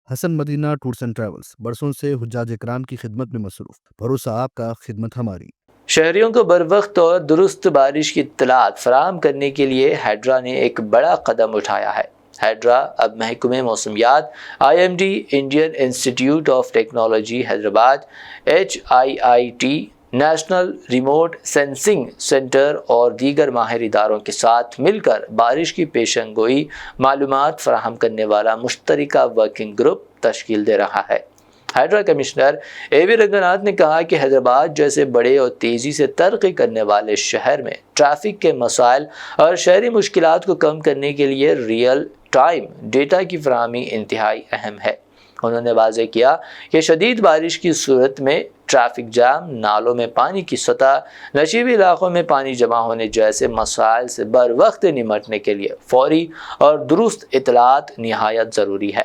Hasan Madina tours and travels برسوں سے حجاج اکرام کی خدمت میں مصروف، بھروسہ آپ کا، خدمت ہماری۔ شہریوں کو بروقت اور درست بارش کی اطلاعات فراہم کرنے کے لیے ہیڈرا نے ایک بڑا قدم اٹھایا ہے۔ ہیڈرا اب محکمہ موسمیات، IMD، Indian institute of technology Hyderabad, HIIT، national remote sensing centre اور دیگر ماہر اداروں کے ساتھ مل کر بارش کی پیشن گوئی معلومات فراہم کرنے والا مشترکہ ورکنگ گروپ تشکیل دے رہا ہے۔ ہیڈرا کمشنر AV رنگناتھ نے کہا کہ حیدرآباد جیسے بڑے اور تیزی سے ترقی کرنے والے شہر میں ٹریفک کے مسائل اور شہری مشکلات کو کم کرنے کے لیے ریئل ٹائم ڈیٹا کی فراہمی انتہائی اہم ہے۔ انہوں نے واضح کیا کہ شدید بارش کی صورت میں ٹریفک جام، نالوں میں پانی کی سطح، نشیبی علاقوں میں پانی جمع ہونے جیسے مسائل سے بروقت نمٹنے کے لیے فوری اور درست اطلاعات نہایت ضروری ہے۔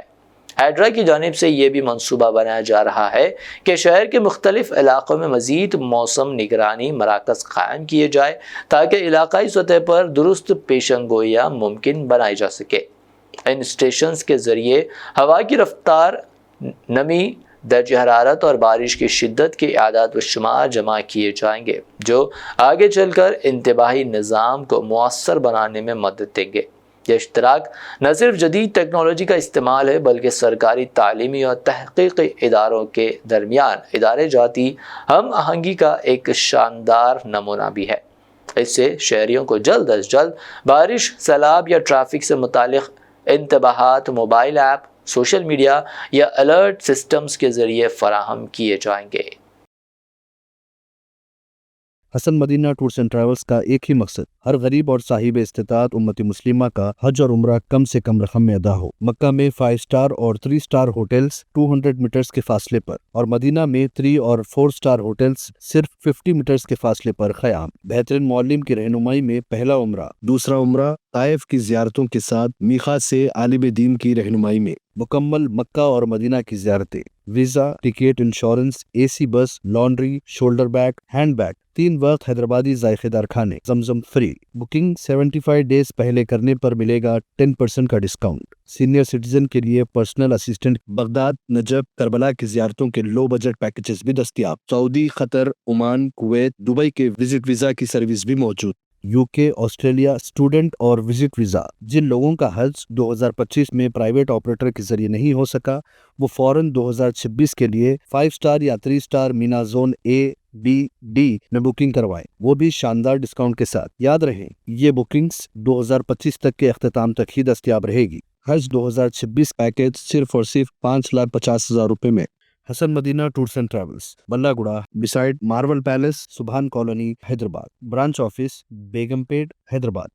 ہیڈرا کی جانب سے یہ بھی منصوبہ بنایا جا رہا ہے کہ شہر کے مختلف علاقوں میں مزید موسم نگرانی مراکز قائم کیے جائے تاکہ علاقائی سطح پر درست پیشن گوئیاں ممکن بنائی جا سکے۔ ان اسٹیشنز کے ذریعے ہوا کی رفتار، نمی، درجہ حرارت اور بارش کی شدت کے اعداد و شمار جمع کیے جائیں گے جو آگے چل کر انتباہی نظام کو مؤثر بنانے میں مدد دیں گے۔ یہ اشتراک نہ صرف جدید ٹیکنالوجی کا استعمال ہے بلکہ سرکاری، تعلیمی اور تحقیقی اداروں کے درمیان ادارے جاتی ہم آہنگی کا ایک شاندار نمونہ بھی ہے۔ اس سے شہریوں کو جلد از جلد بارش، سیلاب یا ٹریفک سے متعلق انتباہات موبائل ایپ، سوشل میڈیا یا الرٹ سسٹمز کے ذریعے فراہم کیے جائیں گے۔ حسن مدینہ ٹورس اینڈ ٹریولز کا ایک ہی مقصد، ہر غریب اور صاحب استطاعت امت مسلمہ کا حج اور عمرہ کم سے کم رقم میں ادا ہو۔ مکہ میں 5 اسٹار اور 3 اسٹار ہوٹلز 200 میٹرز کے فاصلے پر اور مدینہ میں 3 اور 4 اسٹار ہوٹلز صرف 50 میٹرز کے فاصلے پر قیام۔ بہترین معلم کی رہنمائی میں پہلا عمرہ، دوسرا عمرہ طائف کی زیارتوں کے ساتھ میقات سے عالم دین کی رہنمائی میں مکمل مکہ اور مدینہ کی زیارتیں، visa, ticket, insurance, AC bus, laundry, shoulder bag, hand bag, 3 وقت حیدرآبادی ذائقے دار کھانے، زمزم فری۔ بکنگ 75 ڈیز پہلے کرنے پر ملے گا 10% کا ڈسکاؤنٹ۔ سینئر سٹیزن کے لیے personal assistant, Baghdad, Najaf, Karbala کی زیارتوں کے لو بجٹ پیکیجز بھی دستیاب۔ سعودی، قطر، عمان، کویت، دبئی کے وزٹ ویزا کی سروس بھی موجود۔ UK، آسٹریلیا اسٹوڈنٹ اور وزٹ ویزا۔ جن لوگوں کا حج 2025 میں پرائیویٹ آپریٹر کے ذریعے نہیں ہو سکا، وہ فوراً 2026 کے لیے 5 اسٹار یا 3 star Mina zone A، B، D میں بکنگ کروائیں، وہ بھی شاندار ڈسکاؤنٹ کے ساتھ۔ یاد رہیں یہ بکنگز 2025 تک کے اختتام تک ہی دستیاب رہے گی۔ حج 2026 پیکیج صرف اور صرف 5,50,000 روپے میں۔ حسن مدینہ ٹورس اینڈ ٹریولز، بلہ گڑا، بسائڈ مارول پیلس، سبحان کالونی، حیدرآباد۔ برانچ آفس بیگم پیٹ، حیدرآباد۔